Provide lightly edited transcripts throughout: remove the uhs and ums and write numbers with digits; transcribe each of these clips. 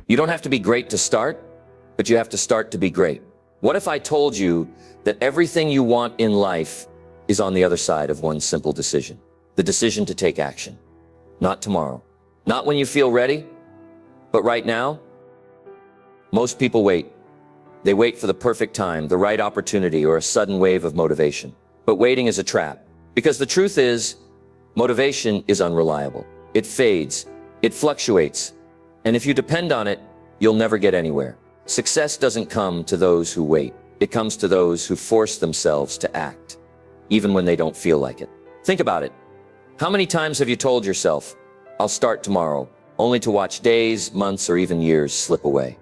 You don't have to be great to start, but you have to start to be great. What if I told you that everything you want in life is on the other side of one simple decision? The decision to take action. Not tomorrow. Not when you feel ready, but right now. Most people wait. They wait for the perfect time, the right opportunity, or a sudden wave of motivation. But waiting is a trap. Because the truth is, motivation is unreliable. It fades. It fluctuates. And if you depend on it, you'll never get anywhere. Success doesn't come to those who wait. It comes to those who force themselves to act, even when they don't feel like it. Think about it. How many times have you told yourself, I'll start tomorrow, only to watch days, months, or even years slip away?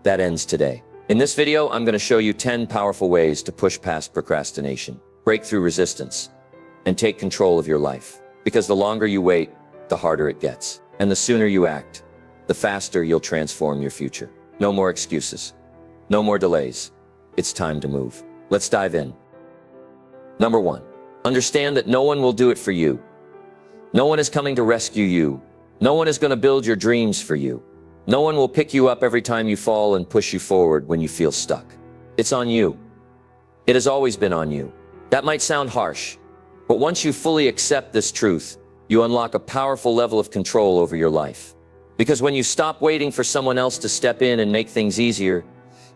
That ends today. In this video, I'm going to show you 10 powerful ways to push past procrastination, break through resistance, and take control of your life. Because the longer you wait, the harder it gets. And the sooner you act, the faster you'll transform your future. No more excuses. No more delays. It's time to move. Let's dive in. Number 1, understand that no one will do it for you. No one is coming to rescue you. No one is going to build your dreams for you. No one will pick you up every time you fall and push you forward when you feel stuck. It's on you. It has always been on you. That might sound harsh, but once you fully accept this truth, you unlock a powerful level of control over your life. Because when you stop waiting for someone else to step in and make things easier,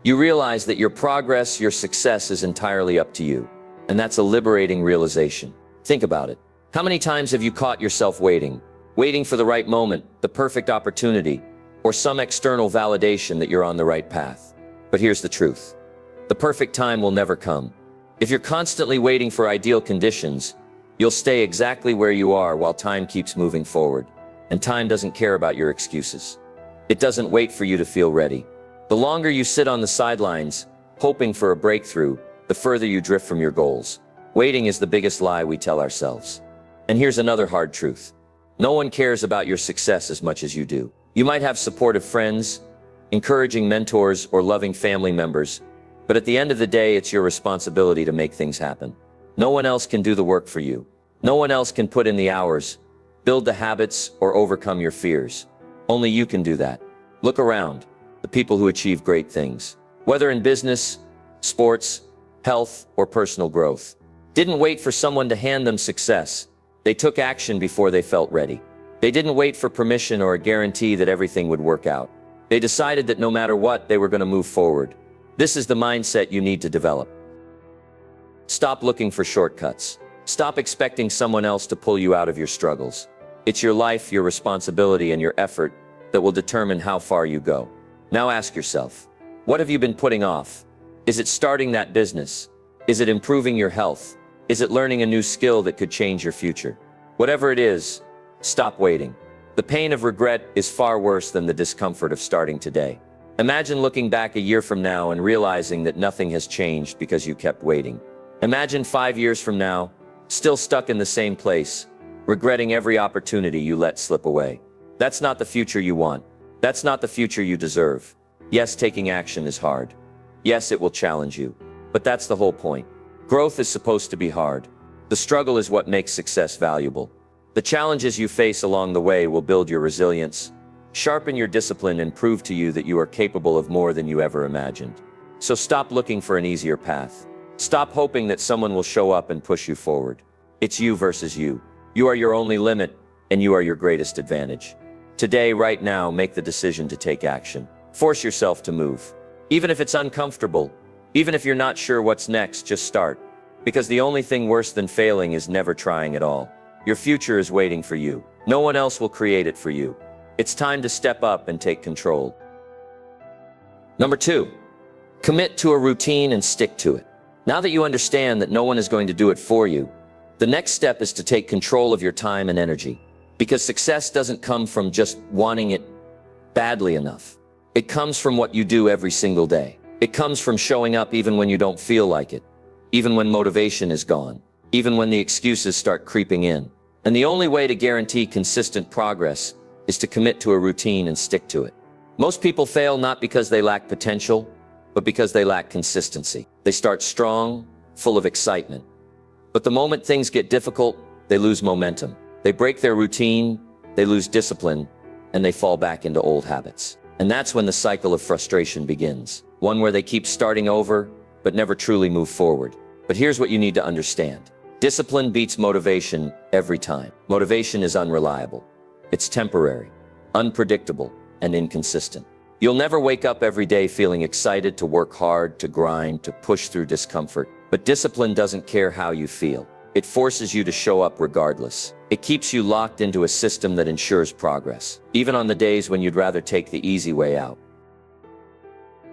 you realize that your progress, your success is entirely up to you. And that's a liberating realization. Think about it. How many times have you caught yourself waiting for the right moment, the perfect opportunity, or some external validation that you're on the right path? But here's the truth. The perfect time will never come. If you're constantly waiting for ideal conditions, you'll stay exactly where you are while time keeps moving forward. And time doesn't care about your excuses. It doesn't wait for you to feel ready. The longer you sit on the sidelines, hoping for a breakthrough, the further you drift from your goals. Waiting is the biggest lie we tell ourselves. And here's another hard truth. No one cares about your success as much as you do. You might have supportive friends, encouraging mentors, or loving family members, but at the end of the day, it's your responsibility to make things happen. No one else can do the work for you. No one else can put in the hours, build the habits, or overcome your fears. Only you can do that. Look around. The people who achieve great things, whether in business, sports, health, or personal growth, didn't wait for someone to hand them success. They took action before they felt ready. They didn't wait for permission or a guarantee that everything would work out. They decided that no matter what, they were going to move forward. This is the mindset you need to develop. Stop looking for shortcuts. Stop expecting someone else to pull you out of your struggles. It's your life, your responsibility, and your effort that will determine how far you go. Now ask yourself, what have you been putting off? Is it starting that business? Is it improving your health? Is it learning a new skill that could change your future? Whatever it is, stop waiting. The pain of regret is far worse than the discomfort of starting today. Imagine looking back a year from now and realizing that nothing has changed because you kept waiting. Imagine 5 years from now, still stuck in the same place, regretting every opportunity you let slip away. That's not the future you want. That's not the future you deserve. Yes, taking action is hard. Yes, it will challenge you. But that's the whole point. Growth is supposed to be hard. The struggle is what makes success valuable. The challenges you face along the way will build your resilience, sharpen your discipline, and prove to you that you are capable of more than you ever imagined. So stop looking for an easier path. Stop hoping that someone will show up and push you forward. It's you versus you. You are your only limit, and you are your greatest advantage. Today, right now, make the decision to take action. Force yourself to move. Even if it's uncomfortable, even if you're not sure what's next, just start. Because the only thing worse than failing is never trying at all. Your future is waiting for you. No one else will create it for you. It's time to step up and take control. Number 2, commit to a routine and stick to it. Now that you understand that no one is going to do it for you, the next step is to take control of your time and energy. Because success doesn't come from just wanting it badly enough. It comes from what you do every single day. It comes from showing up even when you don't feel like it, even when motivation is gone, even when the excuses start creeping in. And the only way to guarantee consistent progress is to commit to a routine and stick to it. Most people fail not because they lack potential, but because they lack consistency. They start strong, full of excitement. But the moment things get difficult, they lose momentum. They break their routine, they lose discipline, and they fall back into old habits. And that's when the cycle of frustration begins. One where they keep starting over, but never truly move forward. But here's what you need to understand. Discipline beats motivation every time. Motivation is unreliable. It's temporary, unpredictable, and inconsistent. You'll never wake up every day feeling excited to work hard, to grind, to push through discomfort. But discipline doesn't care how you feel. It forces you to show up regardless. It keeps you locked into a system that ensures progress, even on the days when you'd rather take the easy way out.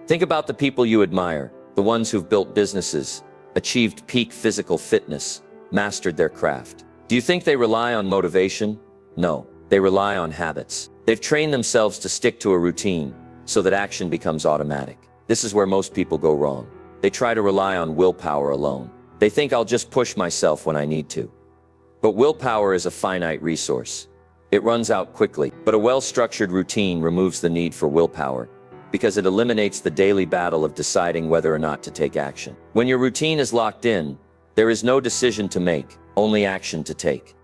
Think about the people you admire, the ones who've built businesses, achieved peak physical fitness, mastered their craft. Do you think they rely on motivation? No, they rely on habits. They've trained themselves to stick to a routine so that action becomes automatic. This is where most people go wrong. They try to rely on willpower alone. They think I'll just push myself when I need to. But willpower is a finite resource. It runs out quickly, but a well-structured routine removes the need for willpower because it eliminates the daily battle of deciding whether or not to take action. When your routine is locked in, there is no decision to make, only action to take.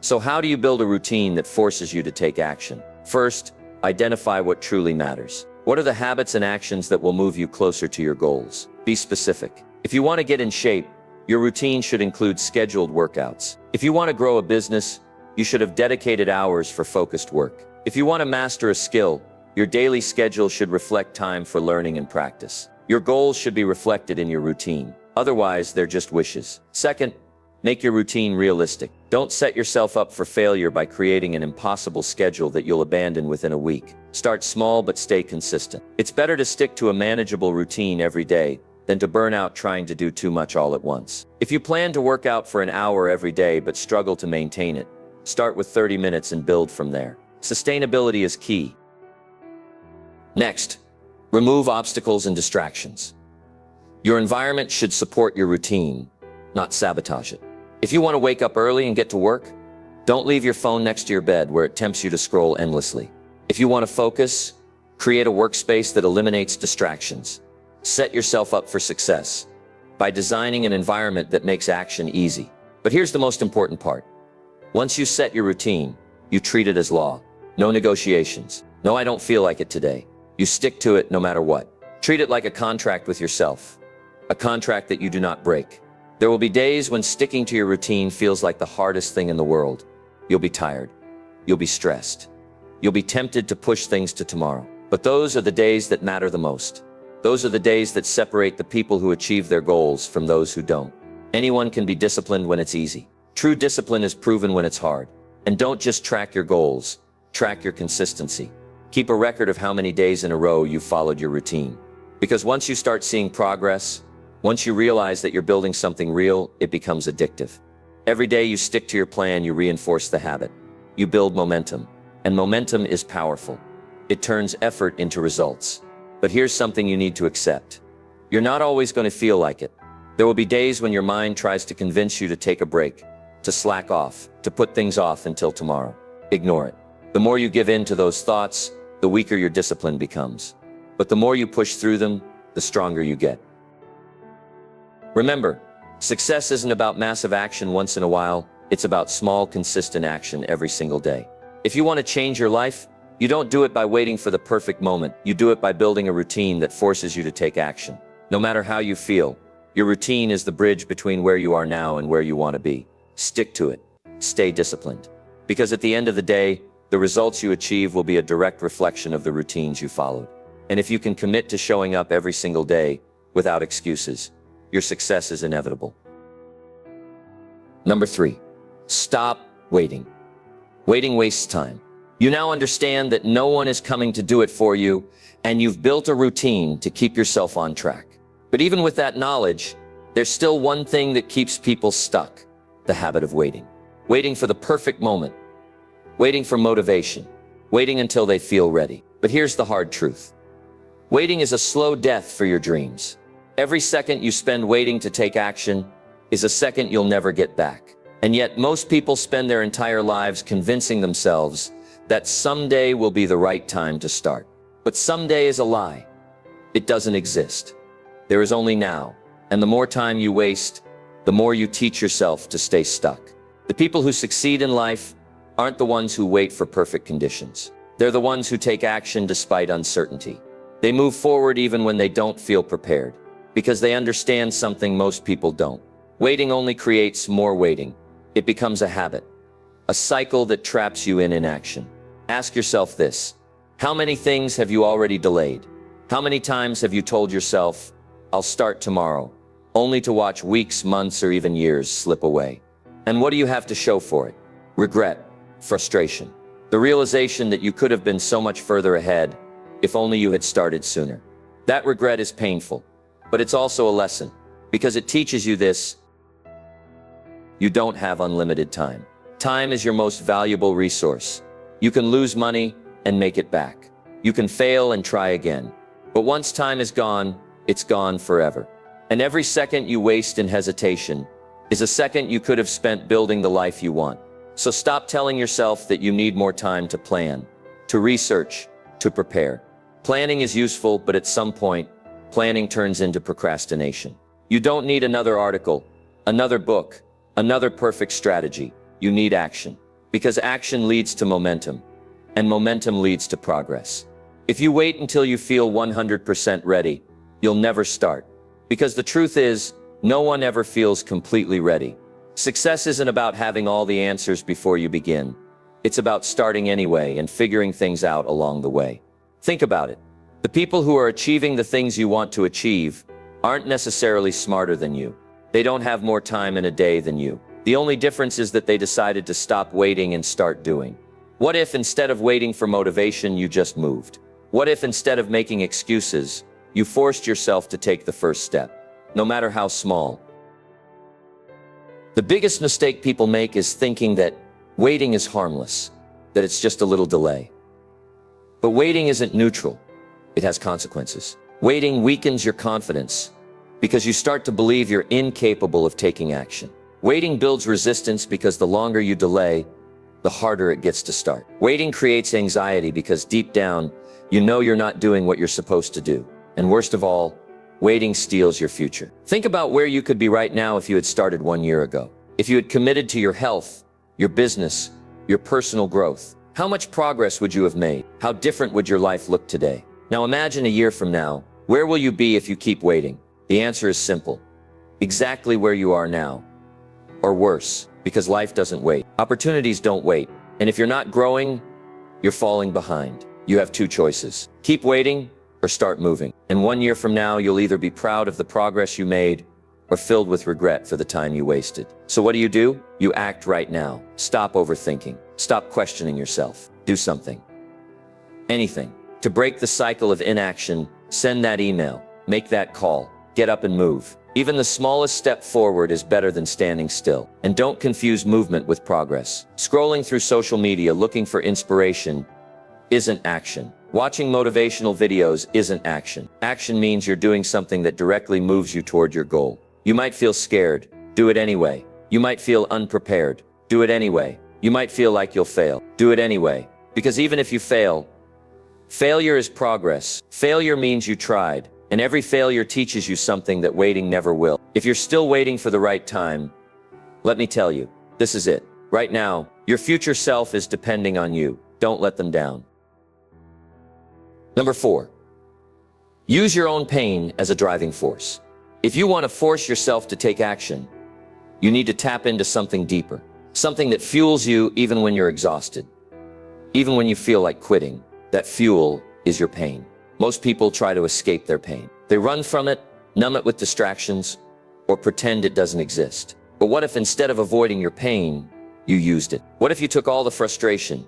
So how do you build a routine that forces you to take action? First, identify what truly matters. What are the habits and actions that will move you closer to your goals? Be specific. If you want to get in shape, your routine should include scheduled workouts. If you want to grow a business, you should have dedicated hours for focused work. If you want to master a skill, your daily schedule should reflect time for learning and practice. Your goals should be reflected in your routine. Otherwise, they're just wishes. Second, make your routine realistic. Don't set yourself up for failure by creating an impossible schedule that you'll abandon within a week. Start small but stay consistent. It's better to stick to a manageable routine every day than to burn out trying to do too much all at once. If you plan to work out for an hour every day but struggle to maintain it, start with 30 minutes and build from there. Sustainability is key. Next, remove obstacles and distractions. Your environment should support your routine, not sabotage it. If you want to wake up early and get to work, don't leave your phone next to your bed where it tempts you to scroll endlessly. If you want to focus, create a workspace that eliminates distractions. Set yourself up for success by designing an environment that makes action easy. But here's the most important part. Once you set your routine, you treat it as law. No negotiations. No, I don't feel like it today. You stick to it no matter what. Treat it like a contract with yourself. A contract that you do not break. There will be days when sticking to your routine feels like the hardest thing in the world. You'll be tired. You'll be stressed. You'll be tempted to push things to tomorrow. But those are the days that matter the most. Those are the days that separate the people who achieve their goals from those who don't. Anyone can be disciplined when it's easy. True discipline is proven when it's hard. And don't just track your goals, track your consistency. Keep a record of how many days in a row you followed your routine. Because once you start seeing progress, once you realize that you're building something real, it becomes addictive. Every day you stick to your plan, you reinforce the habit. You build momentum. And momentum is powerful. It turns effort into results. But here's something you need to accept. You're not always going to feel like it. There will be days when your mind tries to convince you to take a break, to slack off, to put things off until tomorrow. Ignore it. The more you give in to those thoughts, the weaker your discipline becomes. But the more you push through them, the stronger you get. Remember, success isn't about massive action once in a while. It's about small, consistent action every single day. If you want to change your life, you don't do it by waiting for the perfect moment. You do it by building a routine that forces you to take action. No matter how you feel, your routine is the bridge between where you are now and where you want to be. Stick to it. Stay disciplined. Because at the end of the day, the results you achieve will be a direct reflection of the routines you followed. And if you can commit to showing up every single day without excuses, your success is inevitable. Number 3, stop waiting. Waiting wastes time. You now understand that no one is coming to do it for you, and you've built a routine to keep yourself on track. But even with that knowledge, there's still one thing that keeps people stuck: the habit of waiting. Waiting for the perfect moment. Waiting for motivation. Waiting until they feel ready. But here's the hard truth. Waiting is a slow death for your dreams. Every second you spend waiting to take action is a second you'll never get back. And yet most people spend their entire lives convincing themselves that someday will be the right time to start. But someday is a lie. It doesn't exist. There is only now. And the more time you waste, the more you teach yourself to stay stuck. The people who succeed in life aren't the ones who wait for perfect conditions. They're the ones who take action despite uncertainty. They move forward even when they don't feel prepared, because they understand something most people don't. Waiting only creates more waiting. It becomes a habit, a cycle that traps you in inaction. Ask yourself this: how many things have you already delayed? How many times have you told yourself, "I'll start tomorrow," only to watch weeks, months, or even years slip away? And what do you have to show for it? Regret, frustration, the realization that you could have been so much further ahead if only you had started sooner. That regret is painful, but it's also a lesson, because it teaches you this: you don't have unlimited time. Time is your most valuable resource. You can lose money and make it back. You can fail and try again. But once time is gone, it's gone forever. And every second you waste in hesitation is a second you could have spent building the life you want. So stop telling yourself that you need more time to plan, to research, to prepare. Planning is useful, but at some point, planning turns into procrastination. You don't need another article, another book, another perfect strategy. You need action, because action leads to momentum, and momentum leads to progress. If you wait until you feel 100% ready, you'll never start. Because the truth is, no one ever feels completely ready. Success isn't about having all the answers before you begin. It's about starting anyway and figuring things out along the way. Think about it. The people who are achieving the things you want to achieve aren't necessarily smarter than you. They don't have more time in a day than you. The only difference is that they decided to stop waiting and start doing. What if instead of waiting for motivation, you just moved? What if instead of making excuses, you forced yourself to take the first step, no matter how small? The biggest mistake people make is thinking that waiting is harmless, that it's just a little delay. But waiting isn't neutral. It has consequences. Waiting weakens your confidence because you start to believe you're incapable of taking action. Waiting builds resistance because the longer you delay, the harder it gets to start. Waiting creates anxiety because deep down, you know you're not doing what you're supposed to do. And worst of all, waiting steals your future. Think about where you could be right now if you had started 1 year ago. If you had committed to your health, your business, your personal growth. How much progress would you have made? How different would your life look today? Now imagine a year from now. Where will you be if you keep waiting? The answer is simple. Exactly where you are now. Or worse, because life doesn't wait. Opportunities don't wait. And if you're not growing, you're falling behind. You have two choices. Keep waiting or start moving. And 1 year from now, you'll either be proud of the progress you made or filled with regret for the time you wasted. So what do? You act right now. Stop overthinking. Stop questioning yourself. Do something. Anything. To break the cycle of inaction, send that email. Make that call. Get up and move. Even the smallest step forward is better than standing still. And don't confuse movement with progress. Scrolling through social media looking for inspiration isn't action. Watching motivational videos isn't action. Action means you're doing something that directly moves you toward your goal. You might feel scared. Do it anyway. You might feel unprepared. Do it anyway. You might feel like you'll fail. Do it anyway. Because even if you fail, failure is progress. Failure means you tried. And every failure teaches you something that waiting never will. If you're still waiting for the right time, let me tell you, this is it. Right now, your future self is depending on you. Don't let them down. Number 4, use your own pain as a driving force. If you want to force yourself to take action, you need to tap into something deeper, something that fuels you even when you're exhausted, even when you feel like quitting. That fuel is your pain. Most people try to escape their pain. They run from it, numb it with distractions, or pretend it doesn't exist. But what if instead of avoiding your pain, you used it? What if you took all the frustration,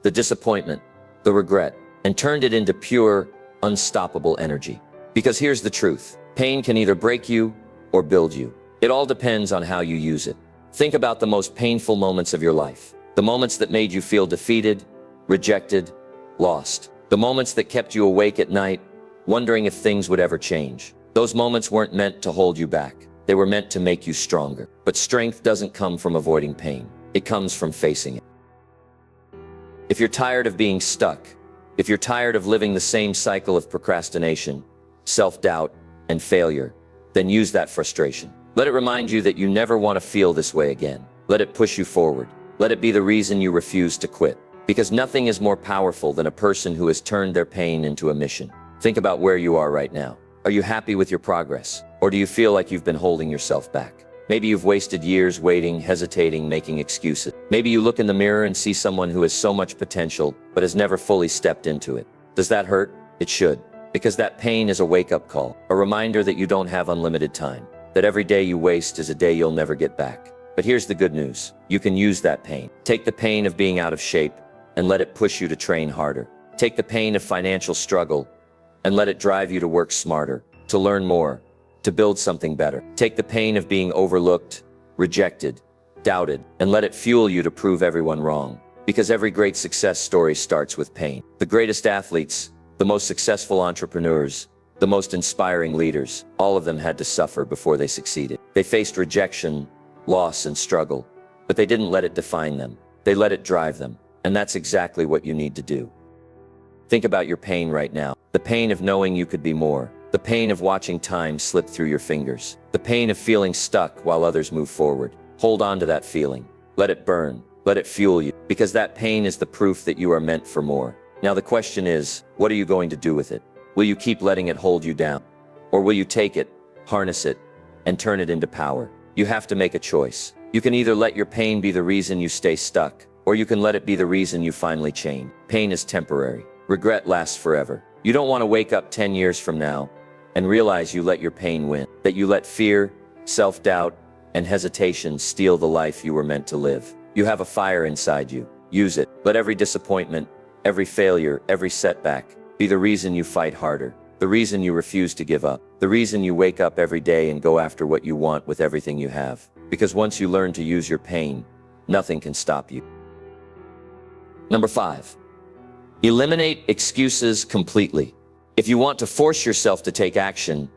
the disappointment, the regret, and turned it into pure, unstoppable energy? Because here's the truth. Pain can either break you or build you. It all depends on how you use it. Think about the most painful moments of your life. The moments that made you feel defeated, rejected, lost. The moments that kept you awake at night, wondering if things would ever change. Those moments weren't meant to hold you back. They were meant to make you stronger. But strength doesn't come from avoiding pain. It comes from facing it. If you're tired of being stuck, if you're tired of living the same cycle of procrastination, self-doubt, and failure, then use that frustration. Let it remind you that you never want to feel this way again. Let it push you forward. Let it be the reason you refuse to quit. Because nothing is more powerful than a person who has turned their pain into a mission. Think about where you are right now. Are you happy with your progress? Or do you feel like you've been holding yourself back? Maybe you've wasted years waiting, hesitating, making excuses. Maybe you look in the mirror and see someone who has so much potential, but has never fully stepped into it. Does that hurt? It should. Because that pain is a wake-up call, a reminder that you don't have unlimited time, that every day you waste is a day you'll never get back. But here's the good news. You can use that pain. Take the pain of being out of shape and let it push you to train harder. Take the pain of financial struggle and let it drive you to work smarter, to learn more, to build something better. Take the pain of being overlooked, rejected, doubted, and let it fuel you to prove everyone wrong. Because every great success story starts with pain. The greatest athletes, the most successful entrepreneurs, the most inspiring leaders, all of them had to suffer before they succeeded. They faced rejection, loss, and struggle, but they didn't let it define them. They let it drive them. And that's exactly what you need to do. Think about your pain right now. The pain of knowing you could be more. The pain of watching time slip through your fingers. The pain of feeling stuck while others move forward. Hold on to that feeling. Let it burn. Let it fuel you. Because that pain is the proof that you are meant for more. Now the question is, what are you going to do with it? Will you keep letting it hold you down? Or will you take it, harness it, and turn it into power? You have to make a choice. You can either let your pain be the reason you stay stuck, or you can let it be the reason you finally change. Pain is temporary. Regret lasts forever. You don't want to wake up 10 years from now and realize you let your pain win, that you let fear, self-doubt, and hesitation steal the life you were meant to live. You have a fire inside you. Use it. Let every disappointment, every failure, every setback be the reason you fight harder, the reason you refuse to give up, the reason you wake up every day and go after what you want with everything you have. Because once you learn to use your pain, nothing can stop you. Number 5, eliminate excuses completely. If you want to force yourself to take action,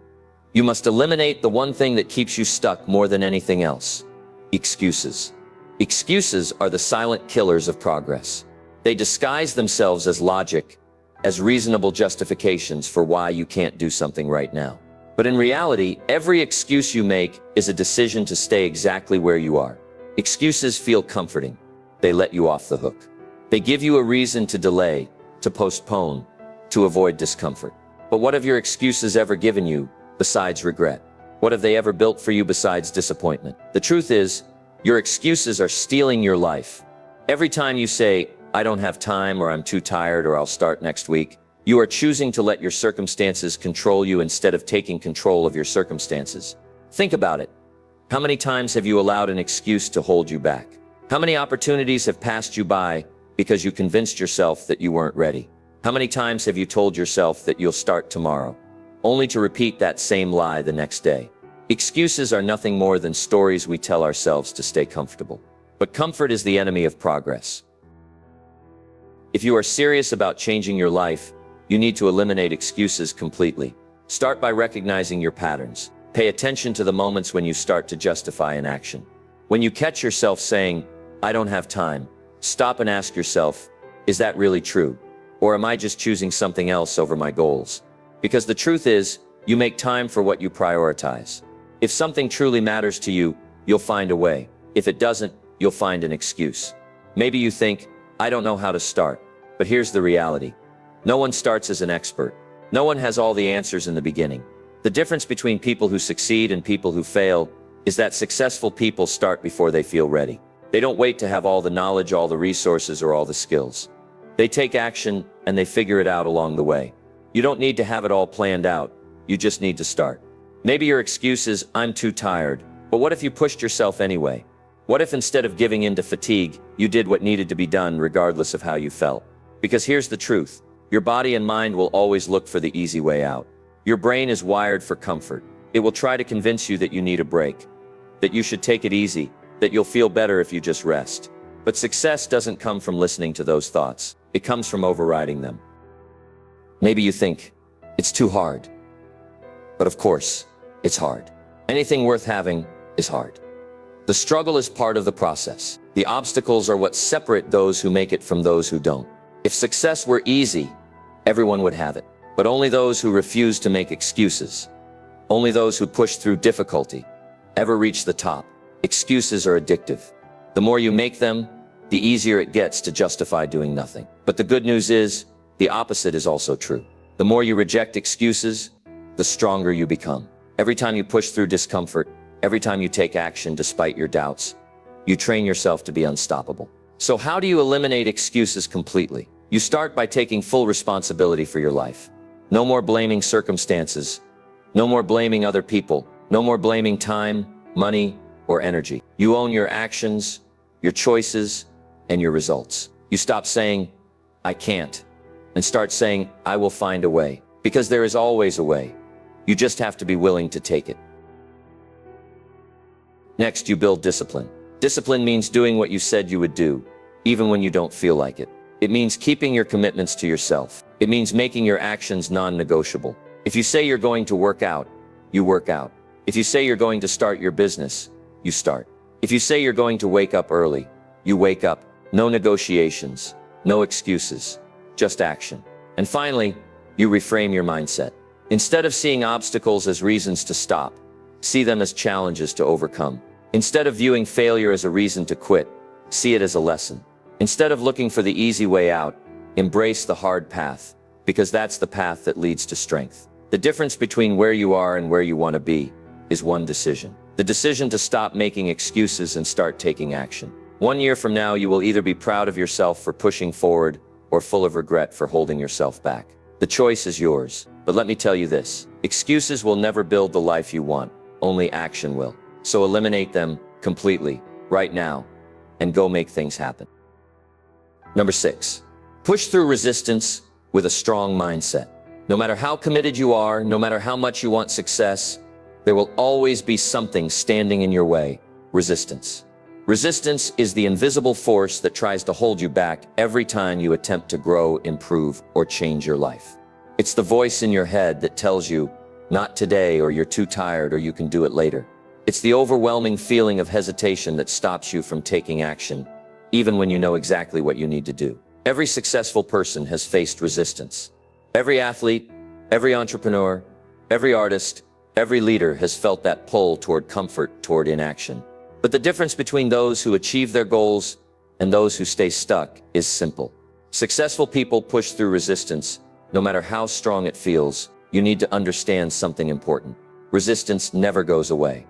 you must eliminate the one thing that keeps you stuck more than anything else: excuses. Excuses are the silent killers of progress. They disguise themselves as logic, as reasonable justifications for why you can't do something right now. But in reality, every excuse you make is a decision to stay exactly where you are. Excuses feel comforting. They let you off the hook. They give you a reason to delay, to postpone, to avoid discomfort. But what have your excuses ever given you besides regret? What have they ever built for you besides disappointment? The truth is, your excuses are stealing your life. Every time you say, "I don't have time," or "I'm too tired," or "I'll start next week," you are choosing to let your circumstances control you instead of taking control of your circumstances. Think about it. How many times have you allowed an excuse to hold you back? How many opportunities have passed you by because you convinced yourself that you weren't ready? How many times have you told yourself that you'll start tomorrow, only to repeat that same lie the next day? Excuses are nothing more than stories we tell ourselves to stay comfortable. But comfort is the enemy of progress. If you are serious about changing your life, you need to eliminate excuses completely. Start by recognizing your patterns. Pay attention to the moments when you start to justify an action. When you catch yourself saying, "I don't have time," stop and ask yourself, is that really true? Or am I just choosing something else over my goals? Because the truth is, you make time for what you prioritize. If something truly matters to you, you'll find a way. If it doesn't, you'll find an excuse. Maybe you think, "I don't know how to start." But here's the reality. No one starts as an expert. No one has all the answers in the beginning. The difference between people who succeed and people who fail is that successful people start before they feel ready. They don't wait to have all the knowledge, all the resources, or all the skills. They take action and they figure it out along the way. You don't need to have it all planned out. You just need to start. Maybe your excuse is, "I'm too tired." But what if you pushed yourself anyway? What if instead of giving in to fatigue, you did what needed to be done regardless of how you felt? Because here's the truth. Your body and mind will always look for the easy way out. Your brain is wired for comfort. It will try to convince you that you need a break, that you should take it easy, that you'll feel better if you just rest. But success doesn't come from listening to those thoughts. It comes from overriding them. Maybe you think, it's too hard. But of course, it's hard. Anything worth having is hard. The struggle is part of the process. The obstacles are what separate those who make it from those who don't. If success were easy, everyone would have it. But only those who refuse to make excuses, only those who push through difficulty, ever reach the top. Excuses are addictive. The more you make them, the easier it gets to justify doing nothing. But the good news is, the opposite is also true. The more you reject excuses, the stronger you become. Every time you push through discomfort, every time you take action despite your doubts, you train yourself to be unstoppable. So how do you eliminate excuses completely? You start by taking full responsibility for your life. No more blaming circumstances. No more blaming other people. No more blaming time, money, or energy. You own your actions, your choices, and your results. You stop saying, I can't, and start saying, I will find a way. Because there is always a way. You just have to be willing to take it. Next, you build discipline. Discipline means doing what you said you would do, even when you don't feel like it. It means keeping your commitments to yourself. It means making your actions non-negotiable. If you say you're going to work out, you work out. If you say you're going to start your business, you start. If you say you're going to wake up early, you wake up. No negotiations, no excuses, just action. And finally, you reframe your mindset. Instead of seeing obstacles as reasons to stop, see them as challenges to overcome. Instead of viewing failure as a reason to quit, see it as a lesson. Instead of looking for the easy way out, embrace the hard path, because that's the path that leads to strength. The difference between where you are and where you want to be is one decision. The decision to stop making excuses and start taking action. 1 year from now, you will either be proud of yourself for pushing forward or full of regret for holding yourself back. The choice is yours. But let me tell you this, excuses will never build the life you want, only action will. So eliminate them completely, right now, and go make things happen. Number 6, push through resistance with a strong mindset. No matter how committed you are, no matter how much you want success, there will always be something standing in your way, resistance. Resistance is the invisible force that tries to hold you back every time you attempt to grow, improve, or change your life. It's the voice in your head that tells you, not today, or you're too tired, or you can do it later. It's the overwhelming feeling of hesitation that stops you from taking action, even when you know exactly what you need to do. Every successful person has faced resistance. Every athlete, every entrepreneur, every artist, every leader has felt that pull toward comfort, toward inaction. But the difference between those who achieve their goals and those who stay stuck is simple. Successful people push through resistance. No matter how strong it feels, you need to understand something important. Resistance never goes away.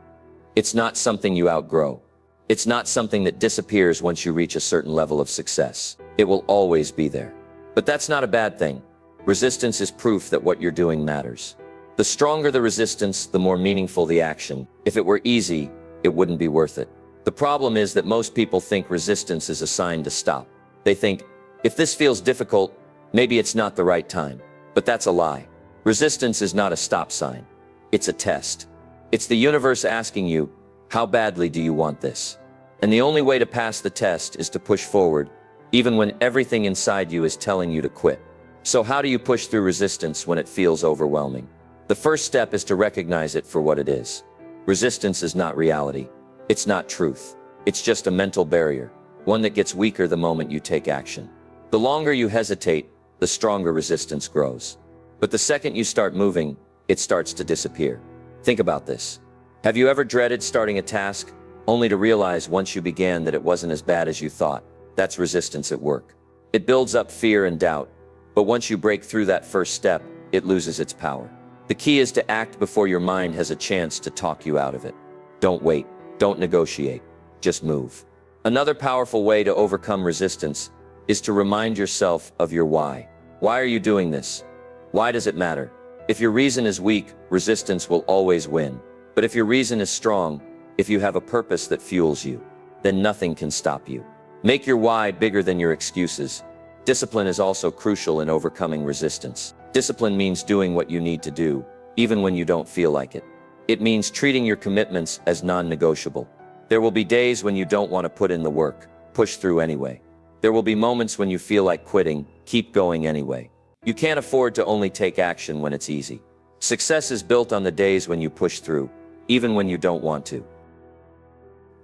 It's not something you outgrow. It's not something that disappears once you reach a certain level of success. It will always be there. But that's not a bad thing. Resistance is proof that what you're doing matters. The stronger the resistance, the more meaningful the action. If it were easy, it wouldn't be worth it. The problem is that most people think resistance is a sign to stop. They think, if this feels difficult, maybe it's not the right time. But that's a lie. Resistance is not a stop sign. It's a test. It's the universe asking you, how badly do you want this? And the only way to pass the test is to push forward, even when everything inside you is telling you to quit. So how do you push through resistance when it feels overwhelming? The first step is to recognize it for what it is. Resistance is not reality. It's not truth. It's just a mental barrier, one that gets weaker the moment you take action. The longer you hesitate, the stronger resistance grows. But the second you start moving, it starts to disappear. Think about this. Have you ever dreaded starting a task, only to realize once you began that it wasn't as bad as you thought? That's resistance at work. It builds up fear and doubt, but once you break through that first step, it loses its power. The key is to act before your mind has a chance to talk you out of it. Don't wait. Don't negotiate. Just move. Another powerful way to overcome resistance is to remind yourself of your why. Why are you doing this? Why does it matter? If your reason is weak, resistance will always win. But if your reason is strong, if you have a purpose that fuels you, then nothing can stop you. Make your why bigger than your excuses. Discipline is also crucial in overcoming resistance. Discipline means doing what you need to do, even when you don't feel like it. It means treating your commitments as non-negotiable. There will be days when you don't want to put in the work. Push through anyway. There will be moments when you feel like quitting. Keep going anyway. You can't afford to only take action when it's easy. Success is built on the days when you push through, even when you don't want to.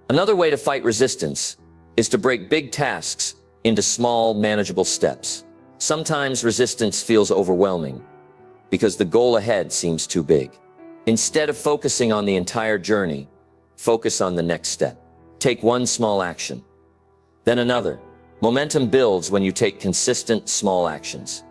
Another way to fight resistance is to break big tasks into small, manageable steps. Sometimes resistance feels overwhelming because the goal ahead seems too big. Instead of focusing on the entire journey, focus on the next step. Take one small action. then another. Momentum builds when you take consistent, small actions.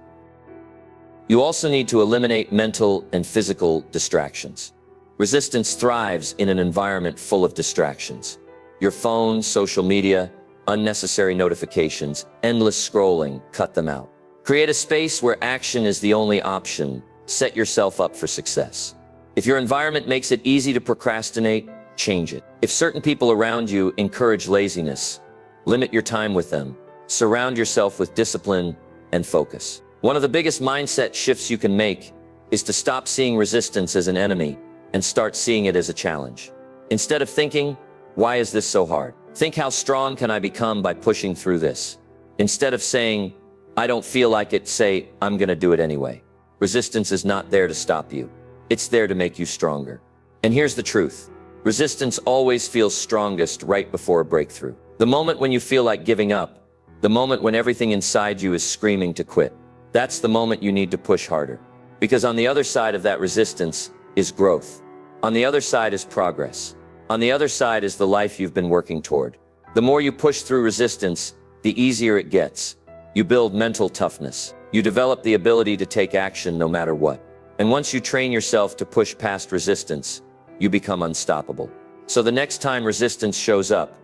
You also need to eliminate mental and physical distractions. Resistance thrives in an environment full of distractions. Your phone, social media, unnecessary notifications, endless scrolling, cut them out. Create a space where action is the only option. Set yourself up for success. If your environment makes it easy to procrastinate, change it. If certain people around you encourage laziness, limit your time with them. Surround yourself with discipline and focus. One of the biggest mindset shifts you can make is to stop seeing resistance as an enemy and start seeing it as a challenge. Instead of thinking, why is this so hard? Think, how strong can I become by pushing through this? Instead of saying, I don't feel like it, say, I'm gonna do it anyway. Resistance is not there to stop you. It's there to make you stronger. And here's the truth. Resistance always feels strongest right before a breakthrough. The moment when you feel like giving up, the moment when everything inside you is screaming to quit, that's the moment you need to push harder. Because on the other side of that resistance is growth. On the other side is progress. On the other side is the life you've been working toward. The more you push through resistance, the easier it gets. You build mental toughness. You develop the ability to take action no matter what. And once you train yourself to push past resistance, you become unstoppable. So the next time resistance shows up,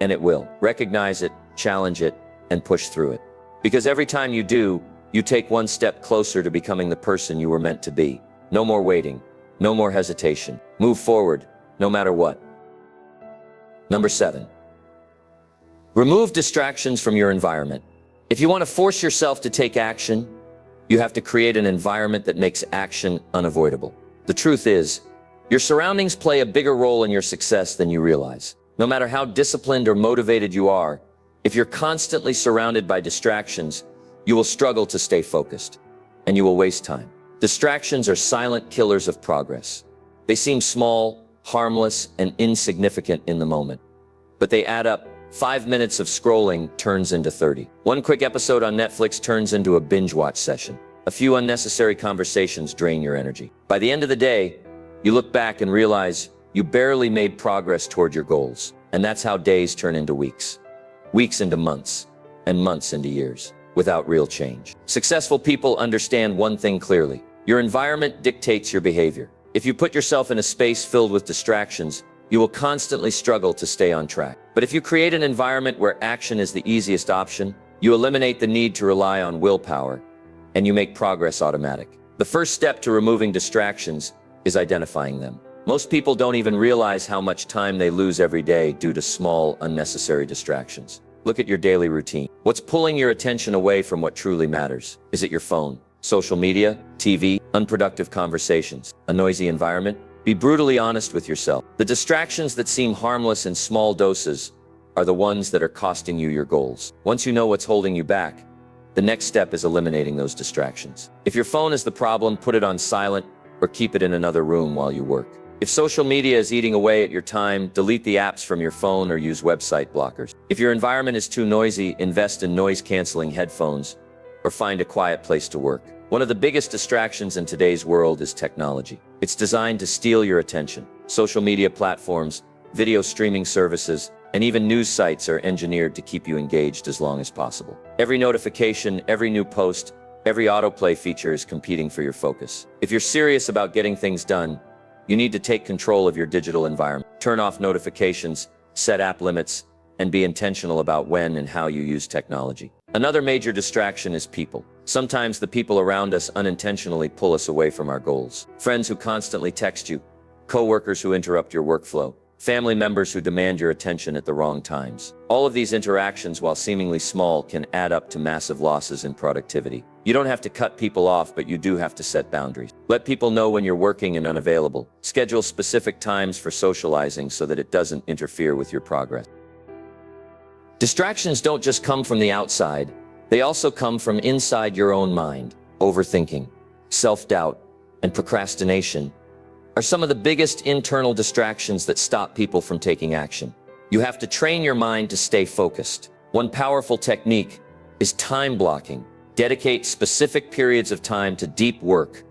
and it will, recognize it, challenge it, and push through it. Because every time you do, you take one step closer to becoming the person you were meant to be. No more waiting. No more hesitation. Move forward, no matter what. Number 7. Remove distractions from your environment. If you want to force yourself to take action, you have to create an environment that makes action unavoidable. The truth is, your surroundings play a bigger role in your success than you realize. No matter how disciplined or motivated you are, if you're constantly surrounded by distractions, you will struggle to stay focused, and you will waste time. Distractions are silent killers of progress. They seem small, harmless, and insignificant in the moment, but they add up. 5 minutes of scrolling turns into 30. One quick episode on Netflix turns into a binge watch session. A few unnecessary conversations drain your energy. By the end of the day, you look back and realize you barely made progress toward your goals. And that's how days turn into weeks. Weeks into months, and months into years, without real change. Successful people understand one thing clearly. Your environment dictates your behavior. If you put yourself in a space filled with distractions, you will constantly struggle to stay on track. But if you create an environment where action is the easiest option, you eliminate the need to rely on willpower, and you make progress automatic. The first step to removing distractions is identifying them. Most people don't even realize how much time they lose every day due to small, unnecessary distractions. Look at your daily routine. What's pulling your attention away from what truly matters? Is it your phone, social media, TV, unproductive conversations, a noisy environment? Be brutally honest with yourself. The distractions that seem harmless in small doses are the ones that are costing you your goals. Once you know what's holding you back, the next step is eliminating those distractions. If your phone is the problem, put it on silent or keep it in another room while you work. If social media is eating away at your time, delete the apps from your phone or use website blockers. If your environment is too noisy, invest in noise-canceling headphones or find a quiet place to work. One of the biggest distractions in today's world is technology. It's designed to steal your attention. Social media platforms, video streaming services, and even news sites are engineered to keep you engaged as long as possible. Every notification, every new post, every autoplay feature is competing for your focus. If you're serious about getting things done, you need to take control of your digital environment. Turn off notifications, set app limits, and be intentional about when and how you use technology. Another major distraction is people. Sometimes the people around us unintentionally pull us away from our goals. Friends who constantly text you, coworkers who interrupt your workflow, family members who demand your attention at the wrong times. All of these interactions, while seemingly small, can add up to massive losses in productivity. You don't have to cut people off, but you do have to set boundaries. Let people know when you're working and unavailable. Schedule specific times for socializing so that it doesn't interfere with your progress. Distractions don't just come from the outside, they also come from inside your own mind. Overthinking, self-doubt, and procrastination are some of the biggest internal distractions that stop people from taking action. You have to train your mind to stay focused. One powerful technique is time blocking. Dedicate specific periods of time to deep work,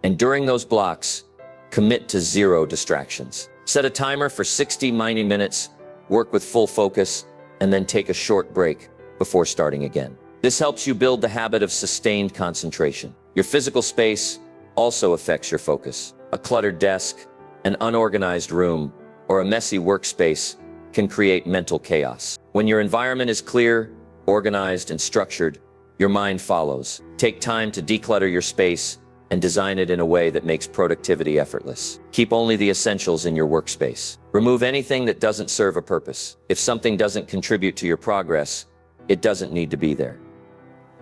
and during those blocks, commit to 0 distractions. Set a timer for 60-90 minutes, work with full focus, and then take a short break before starting again. This helps you build the habit of sustained concentration. Your physical space also affects your focus. A cluttered desk, an unorganized room, or a messy workspace can create mental chaos. When your environment is clear, organized, and structured, your mind follows. Take time to declutter your space and design it in a way that makes productivity effortless. Keep only the essentials in your workspace. Remove anything that doesn't serve a purpose. If something doesn't contribute to your progress, it doesn't need to be there.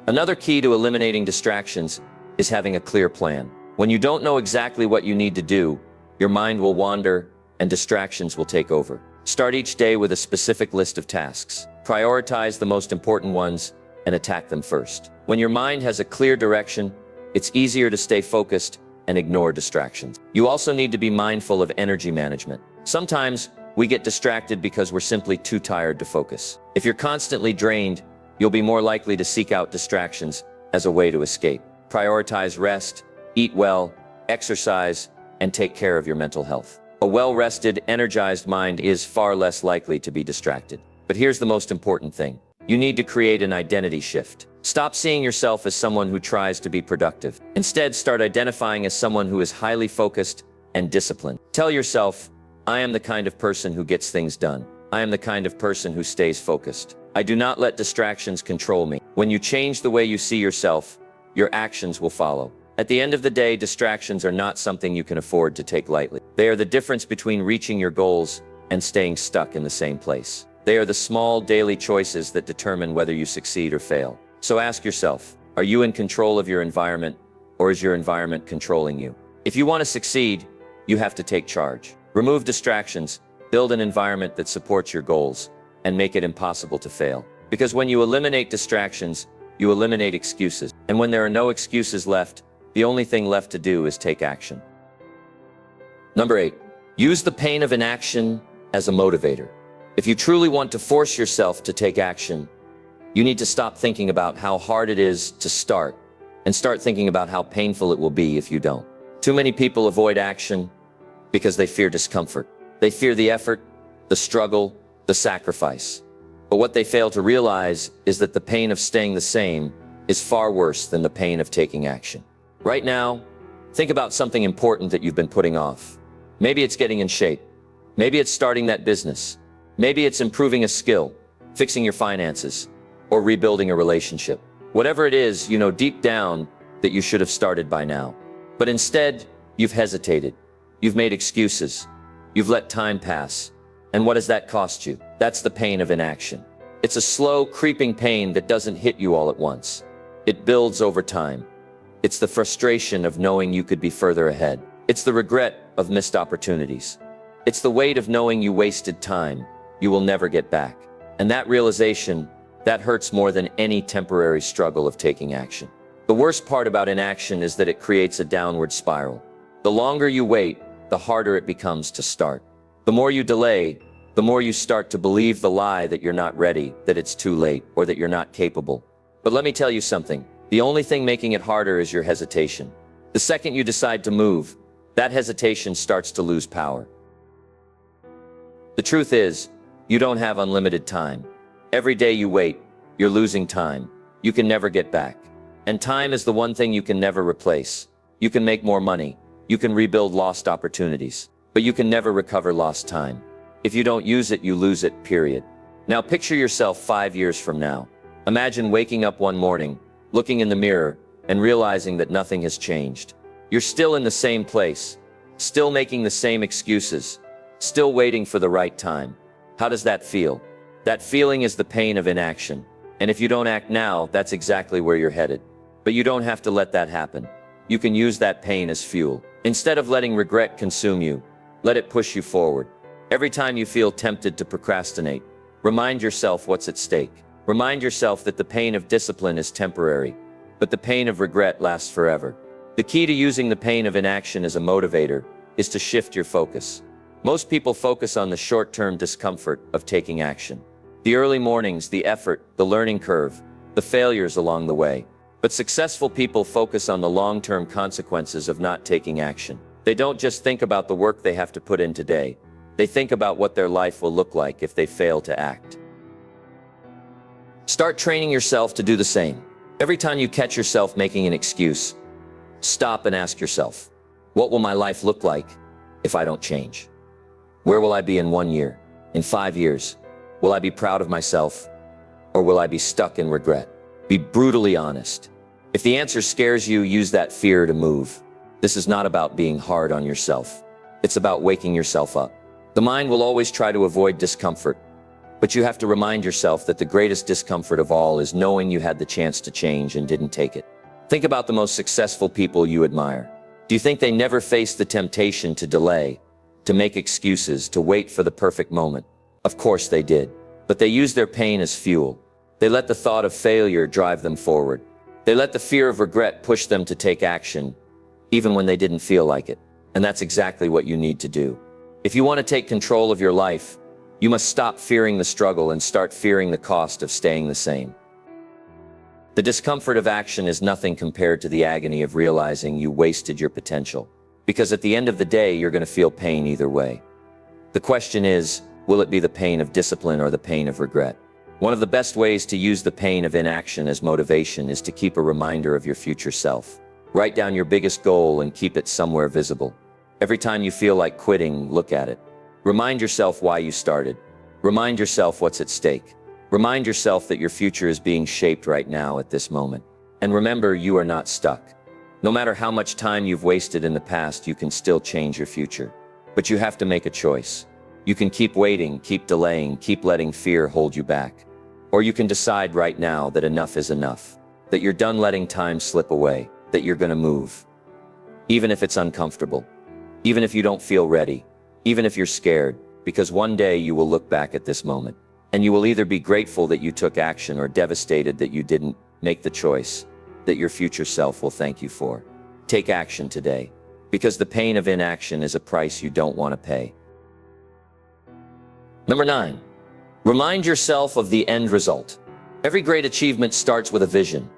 Another key to eliminating distractions is having a clear plan. When you don't know exactly what you need to do, your mind will wander and distractions will take over. Start each day with a specific list of tasks. Prioritize the most important ones and attack them first. When your mind has a clear direction, it's easier to stay focused and ignore distractions. You also need to be mindful of energy management. Sometimes we get distracted because we're simply too tired to focus. If you're constantly drained, you'll be more likely to seek out distractions as a way to escape. Prioritize rest, eat well, exercise, and take care of your mental health. A well-rested, energized mind is far less likely to be distracted. But here's the most important thing. You need to create an identity shift. Stop seeing yourself as someone who tries to be productive. Instead, start identifying as someone who is highly focused and disciplined. Tell yourself, I am the kind of person who gets things done. I am the kind of person who stays focused. I do not let distractions control me. When you change the way you see yourself, your actions will follow. At the end of the day, distractions are not something you can afford to take lightly. They are the difference between reaching your goals and staying stuck in the same place. They are the small daily choices that determine whether you succeed or fail. So ask yourself, are you in control of your environment, or is your environment controlling you? If you want to succeed, you have to take charge. Remove distractions, build an environment that supports your goals, and make it impossible to fail. Because when you eliminate distractions, you eliminate excuses. And when there are no excuses left, the only thing left to do is take action. Number 8, use the pain of inaction as a motivator. If you truly want to force yourself to take action, you need to stop thinking about how hard it is to start and start thinking about how painful it will be if you don't. Too many people avoid action because they fear discomfort. They fear the effort, the struggle, the sacrifice. But what they fail to realize is that the pain of staying the same is far worse than the pain of taking action. Right now, think about something important that you've been putting off. Maybe it's getting in shape. Maybe it's starting that business. Maybe it's improving a skill, fixing your finances, or rebuilding a relationship. Whatever it is, you know deep down that you should have started by now. But instead, you've hesitated. You've made excuses. You've let time pass. And what does that cost you? That's the pain of inaction. It's a slow, creeping pain that doesn't hit you all at once. It builds over time. It's the frustration of knowing you could be further ahead. It's the regret of missed opportunities. It's the weight of knowing you wasted time you will never get back. And that realization, that hurts more than any temporary struggle of taking action. The worst part about inaction is that it creates a downward spiral. The longer you wait, the harder it becomes to start. The more you delay, the more you start to believe the lie that you're not ready, that it's too late, or that you're not capable. But let me tell you something. The only thing making it harder is your hesitation. The second you decide to move, that hesitation starts to lose power. The truth is, you don't have unlimited time. Every day you wait, you're losing time. You can never get back. And time is the one thing you can never replace. You can make more money. You can rebuild lost opportunities. But you can never recover lost time. If you don't use it, you lose it, period. Now picture yourself 5 years from now. Imagine waking up one morning, looking in the mirror, and realizing that nothing has changed. You're still in the same place, still making the same excuses, still waiting for the right time. How does that feel? That feeling is the pain of inaction. And if you don't act now, that's exactly where you're headed. But you don't have to let that happen. You can use that pain as fuel. Instead of letting regret consume you, let it push you forward. Every time you feel tempted to procrastinate, remind yourself what's at stake. Remind yourself that the pain of discipline is temporary, but the pain of regret lasts forever. The key to using the pain of inaction as a motivator is to shift your focus. Most people focus on the short-term discomfort of taking action. The early mornings, the effort, the learning curve, the failures along the way. But successful people focus on the long-term consequences of not taking action. They don't just think about the work they have to put in today. They think about what their life will look like if they fail to act. Start training yourself to do the same. Every time you catch yourself making an excuse, stop and ask yourself, what will my life look like if I don't change? Where will I be in 1 year? In 5 years? Will I be proud of myself? Or will I be stuck in regret? Be brutally honest. If the answer scares you, use that fear to move. This is not about being hard on yourself. It's about waking yourself up. The mind will always try to avoid discomfort, but you have to remind yourself that the greatest discomfort of all is knowing you had the chance to change and didn't take it. Think about the most successful people you admire. Do you think they never faced the temptation to delay, to make excuses, to wait for the perfect moment? Of course they did, but they used their pain as fuel. They let the thought of failure drive them forward. They let the fear of regret push them to take action, even when they didn't feel like it. And that's exactly what you need to do. If you want to take control of your life, you must stop fearing the struggle and start fearing the cost of staying the same. The discomfort of action is nothing compared to the agony of realizing you wasted your potential. Because at the end of the day, you're going to feel pain either way. The question is, will it be the pain of discipline or the pain of regret? One of the best ways to use the pain of inaction as motivation is to keep a reminder of your future self. Write down your biggest goal and keep it somewhere visible. Every time you feel like quitting, look at it. Remind yourself why you started. Remind yourself what's at stake. Remind yourself that your future is being shaped right now at this moment. And remember, you are not stuck. No matter how much time you've wasted in the past, you can still change your future. But you have to make a choice. You can keep waiting, keep delaying, keep letting fear hold you back. Or you can decide right now that enough is enough, that you're done letting time slip away, that you're going to move. Even if it's uncomfortable, even if you don't feel ready, even if you're scared, because one day you will look back at this moment, and you will either be grateful that you took action or devastated that you didn't make the choice that your future self will thank you for. Take action today, because the pain of inaction is a price you don't want to pay. Number 9, remind yourself of the end result. Every great achievement starts with a vision,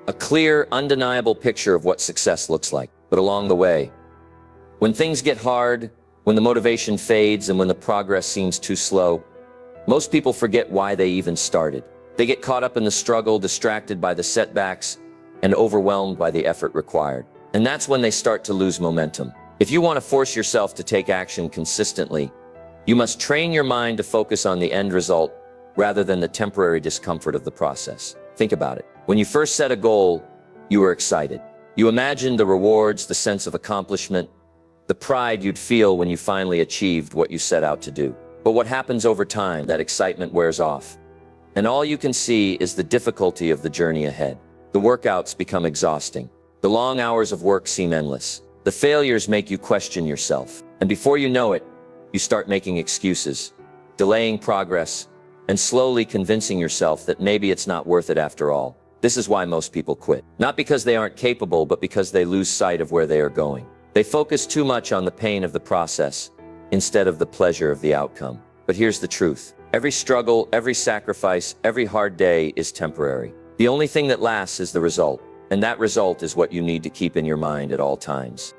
a clear, undeniable picture of what success looks like. But along the way, when things get hard, when the motivation fades, and when the progress seems too slow, most people forget why they even started. They get caught up in the struggle, distracted by the setbacks, and overwhelmed by the effort required. And that's when they start to lose momentum. If you want to force yourself to take action consistently, you must train your mind to focus on the end result rather than the temporary discomfort of the process. Think about it. When you first set a goal, you were excited. You imagined the rewards, the sense of accomplishment, the pride you'd feel when you finally achieved what you set out to do. But what happens over time? That excitement wears off, and all you can see is the difficulty of the journey ahead. The workouts become exhausting. The long hours of work seem endless. The failures make you question yourself. And before you know it, you start making excuses, delaying progress, and slowly convincing yourself that maybe it's not worth it after all. This is why most people quit. Not because they aren't capable, but because they lose sight of where they are going. They focus too much on the pain of the process instead of the pleasure of the outcome. But here's the truth. Every struggle, every sacrifice, every hard day is temporary. The only thing that lasts is the result. And that result is what you need to keep in your mind at all times.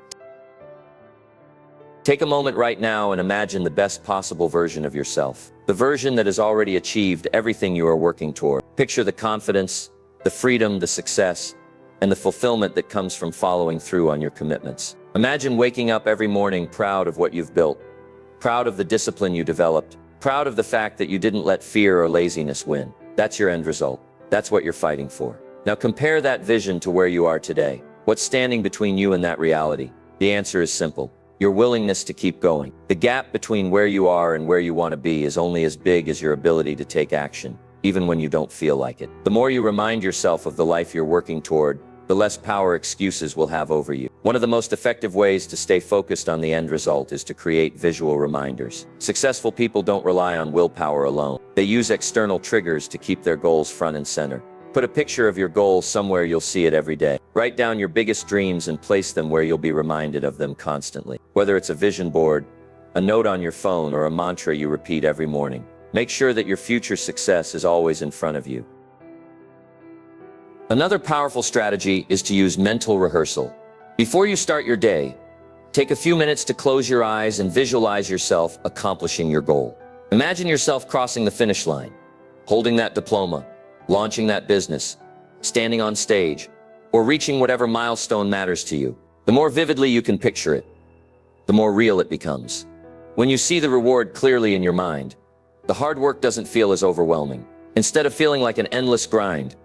Take a moment right now and imagine the best possible version of yourself. The version that has already achieved everything you are working toward. Picture the confidence, the freedom, the success, and the fulfillment that comes from following through on your commitments. Imagine waking up every morning proud of what you've built, proud of the discipline you developed, proud of the fact that you didn't let fear or laziness win. That's your end result. That's what you're fighting for. Now compare that vision to where you are today. What's standing between you and that reality? The answer is simple. Your willingness to keep going. The gap between where you are and where you want to be is only as big as your ability to take action, even when you don't feel like it. The more you remind yourself of the life you're working toward, the less power excuses will have over you. One of the most effective ways to stay focused on the end result is to create visual reminders. Successful people don't rely on willpower alone. They use external triggers to keep their goals front and center. Put a picture of your goal somewhere you'll see it every day. Write down your biggest dreams and place them where you'll be reminded of them constantly. Whether it's a vision board, a note on your phone, or a mantra you repeat every morning. Make sure that your future success is always in front of you. Another powerful strategy is to use mental rehearsal. Before you start your day, take a few minutes to close your eyes and visualize yourself accomplishing your goal. Imagine yourself crossing the finish line, holding that diploma, launching that business, standing on stage, or reaching whatever milestone matters to you. The more vividly you can picture it, the more real it becomes. When you see the reward clearly in your mind, the hard work doesn't feel as overwhelming. Instead of feeling like an endless grind,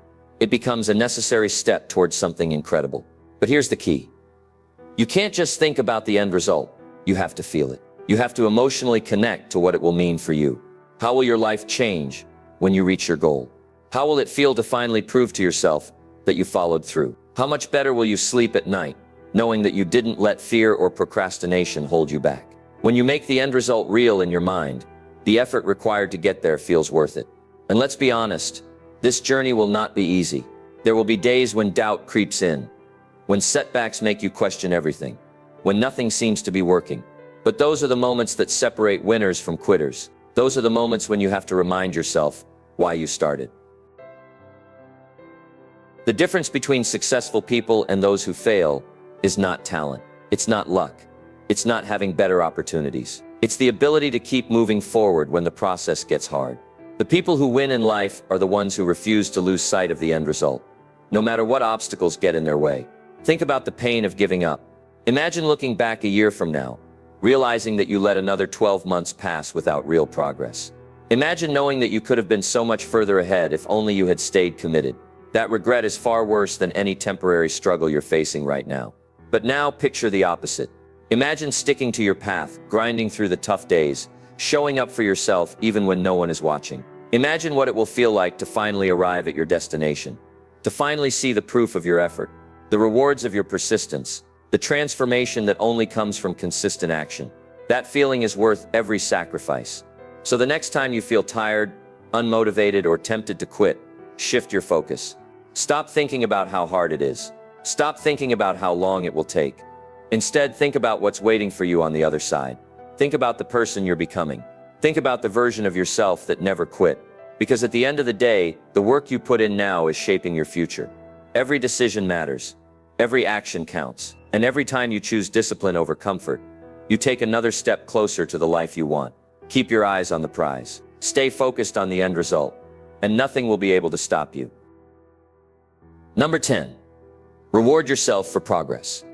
it becomes a necessary step towards something incredible. But here's the key. You can't just think about the end result. You have to feel it. You have to emotionally connect to what it will mean for you. How will your life change when you reach your goal? How will it feel to finally prove to yourself that you followed through? How much better will you sleep at night, knowing that you didn't let fear or procrastination hold you back? When you make the end result real in your mind, the effort required to get there feels worth it. And let's be honest, this journey will not be easy. There will be days when doubt creeps in, when setbacks make you question everything, when nothing seems to be working. But those are the moments that separate winners from quitters. Those are the moments when you have to remind yourself why you started. The difference between successful people and those who fail is not talent. It's not luck. It's not having better opportunities. It's the ability to keep moving forward when the process gets hard. The people who win in life are the ones who refuse to lose sight of the end result, no matter what obstacles get in their way. Think about the pain of giving up. Imagine looking back a year from now, realizing that you let another 12 months pass without real progress. Imagine knowing that you could have been so much further ahead if only you had stayed committed. That regret is far worse than any temporary struggle you're facing right now. But now picture the opposite. Imagine sticking to your path, grinding through the tough days, showing up for yourself even when no one is watching. Imagine what it will feel like to finally arrive at your destination, to finally see the proof of your effort, the rewards of your persistence, the transformation that only comes from consistent action. That feeling is worth every sacrifice. So the next time you feel tired, unmotivated, or tempted to quit, shift your focus. Stop thinking about how hard it is. Stop thinking about how long it will take. Instead, think about what's waiting for you on the other side. Think about the person you're becoming. Think about the version of yourself that never quit. Because at the end of the day, the work you put in now is shaping your future. Every decision matters. Every action counts. And every time you choose discipline over comfort, you take another step closer to the life you want. Keep your eyes on the prize. Stay focused on the end result, and nothing will be able to stop you. Number 10. Reward yourself for progress.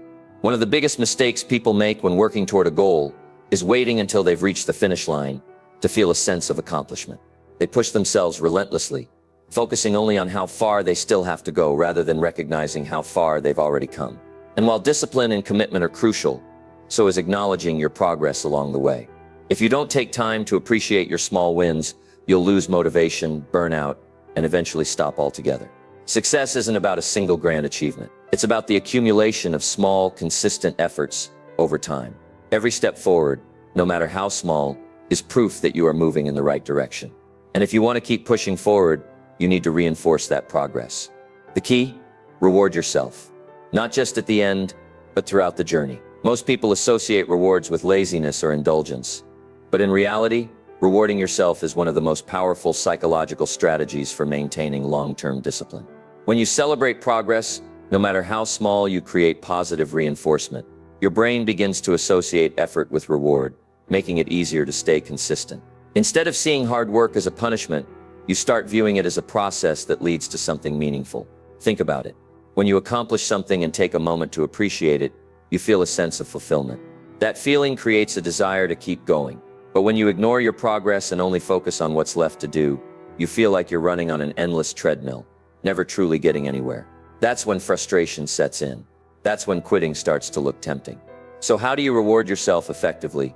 One of the biggest mistakes people make when working toward a goal is waiting until they've reached the finish line to feel a sense of accomplishment. They push themselves relentlessly, focusing only on how far they still have to go rather than recognizing how far they've already come. And while discipline and commitment are crucial, so is acknowledging your progress along the way. If you don't take time to appreciate your small wins, you'll lose motivation, burn out, and eventually stop altogether. Success isn't about a single grand achievement. It's about the accumulation of small, consistent efforts over time. Every step forward, no matter how small, is proof that you are moving in the right direction. And if you want to keep pushing forward, you need to reinforce that progress. The key? Reward yourself. Not just at the end, but throughout the journey. Most people associate rewards with laziness or indulgence. But in reality, rewarding yourself is one of the most powerful psychological strategies for maintaining long-term discipline. When you celebrate progress, no matter how small, you create positive reinforcement. Your brain begins to associate effort with reward, making it easier to stay consistent. Instead of seeing hard work as a punishment, you start viewing it as a process that leads to something meaningful. Think about it. When you accomplish something and take a moment to appreciate it, you feel a sense of fulfillment. That feeling creates a desire to keep going. But when you ignore your progress and only focus on what's left to do, you feel like you're running on an endless treadmill, never truly getting anywhere. That's when frustration sets in. That's when quitting starts to look tempting. So how do you reward yourself effectively?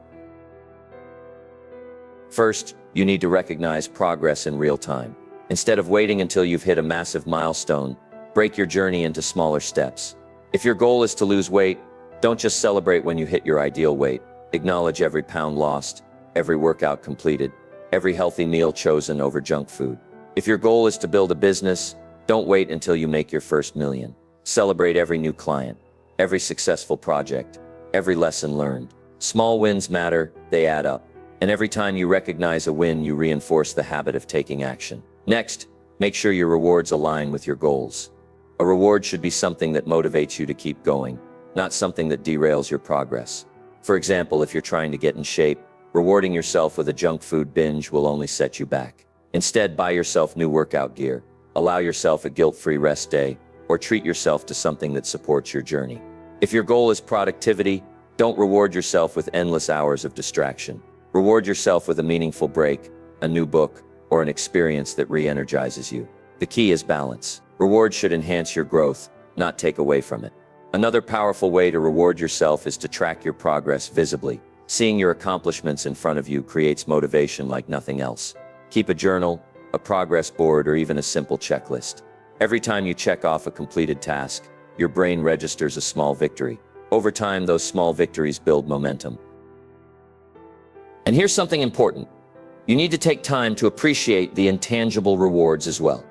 First, you need to recognize progress in real time. Instead of waiting until you've hit a massive milestone, break your journey into smaller steps. If your goal is to lose weight, don't just celebrate when you hit your ideal weight. Acknowledge every pound lost, every workout completed, every healthy meal chosen over junk food. If your goal is to build a business, don't wait until you make your first million. Celebrate every new client, every successful project, every lesson learned. Small wins matter, they add up. And every time you recognize a win, you reinforce the habit of taking action. Next, make sure your rewards align with your goals. A reward should be something that motivates you to keep going, not something that derails your progress. For example, if you're trying to get in shape, rewarding yourself with a junk food binge will only set you back. Instead, buy yourself new workout gear, allow yourself a guilt-free rest day, or treat yourself to something that supports your journey. If your goal is productivity, don't reward yourself with endless hours of distraction. Reward yourself with a meaningful break, a new book, or an experience that re-energizes you. The key is balance. Reward should enhance your growth, not take away from it. Another powerful way to reward yourself is to track your progress visibly. Seeing your accomplishments in front of you creates motivation like nothing else. Keep a journal, a progress board, or even a simple checklist. Every time you check off a completed task, your brain registers a small victory. Over time, those small victories build momentum. And here's something important. You need to take time to appreciate the intangible rewards as well.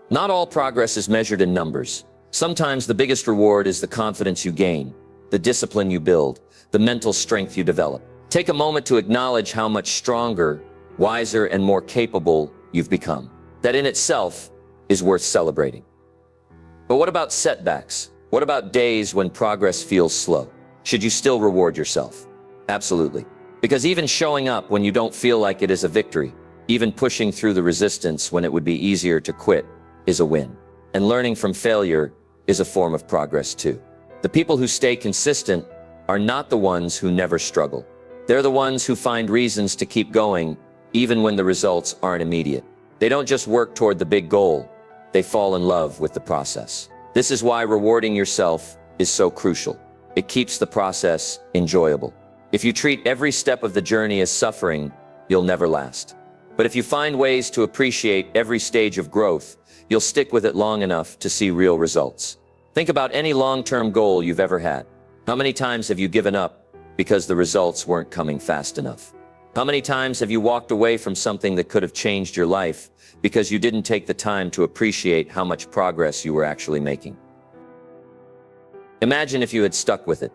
Not all progress is measured in numbers. Sometimes the biggest reward is the confidence you gain, the discipline you build, the mental strength you develop. Take a moment to acknowledge how much stronger, wiser, and more capable you've become. That in itself is worth celebrating. But what about setbacks? What about days when progress feels slow? Should you still reward yourself? Absolutely. Because even showing up when you don't feel like it is a victory, even pushing through the resistance when it would be easier to quit, is a win. And learning from failure is a form of progress too. The people who stay consistent are not the ones who never struggle. They're the ones who find reasons to keep going, even when the results aren't immediate. They don't just work toward the big goal, they fall in love with the process. This is why rewarding yourself is so crucial. It keeps the process enjoyable. If you treat every step of the journey as suffering, you'll never last. But if you find ways to appreciate every stage of growth, you'll stick with it long enough to see real results. Think about any long-term goal you've ever had. How many times have you given up because the results weren't coming fast enough? How many times have you walked away from something that could have changed your life because you didn't take the time to appreciate how much progress you were actually making? Imagine if you had stuck with it.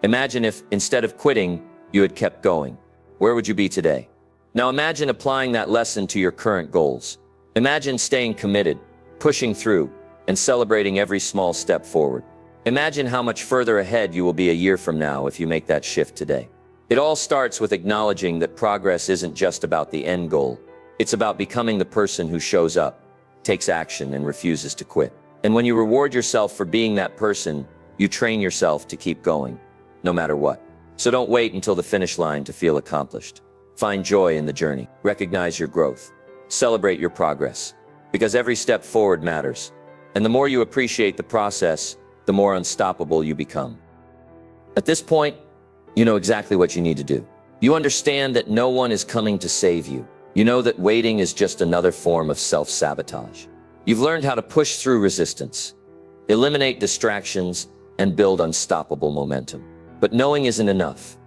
Imagine if, instead of quitting, you had kept going. Where would you be today? Now imagine applying that lesson to your current goals. Imagine staying committed, pushing through, and celebrating every small step forward. Imagine how much further ahead you will be a year from now if you make that shift today. It all starts with acknowledging that progress isn't just about the end goal. It's about becoming the person who shows up, takes action, and refuses to quit. And when you reward yourself for being that person, you train yourself to keep going, no matter what. So don't wait until the finish line to feel accomplished. Find joy in the journey. Recognize your growth. Celebrate your progress, because every step forward matters. And the more you appreciate the process, the more unstoppable you become. At this point, you know exactly what you need to do. You understand that no one is coming to save you. You know that waiting is just another form of self-sabotage. You've learned how to push through resistance, eliminate distractions, and build unstoppable momentum. But knowing isn't enough.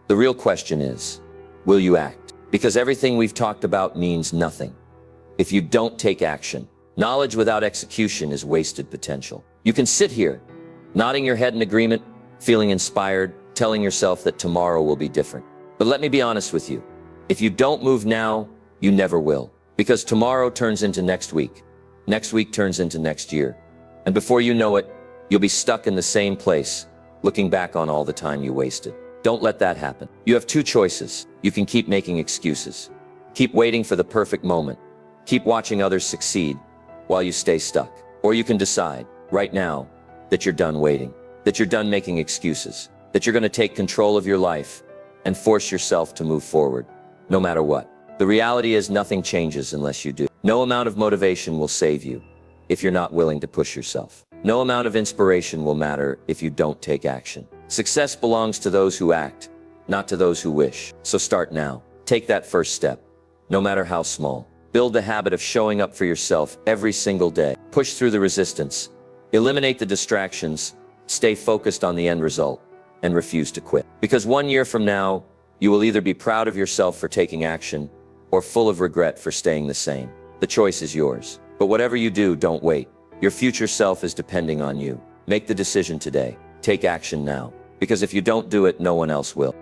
The real question is, will you act? Because everything we've talked about means nothing if you don't take action. Knowledge without execution is wasted potential. You can sit here, nodding your head in agreement, feeling inspired, telling yourself that tomorrow will be different. But let me be honest with you. If you don't move now, you never will. Because tomorrow turns into next week turns into next year. And before you know it, you'll be stuck in the same place, looking back on all the time you wasted. Don't let that happen. You have two choices. You can keep making excuses. Keep waiting for the perfect moment. Keep watching others succeed while you stay stuck. Or you can decide, right now, that you're done waiting, that you're done making excuses, that you're going to take control of your life and force yourself to move forward, no matter what. The reality is nothing changes unless you do. No amount of motivation will save you if you're not willing to push yourself. No amount of inspiration will matter if you don't take action. Success belongs to those who act, not to those who wish. So start now. Take that first step, no matter how small. Build the habit of showing up for yourself every single day. Push through the resistance. Eliminate the distractions. Stay focused on the end result and refuse to quit. Because 1 year from now, you will either be proud of yourself for taking action or full of regret for staying the same. The choice is yours. But whatever you do, don't wait. Your future self is depending on you. Make the decision today. Take action now. Because if you don't do it, no one else will.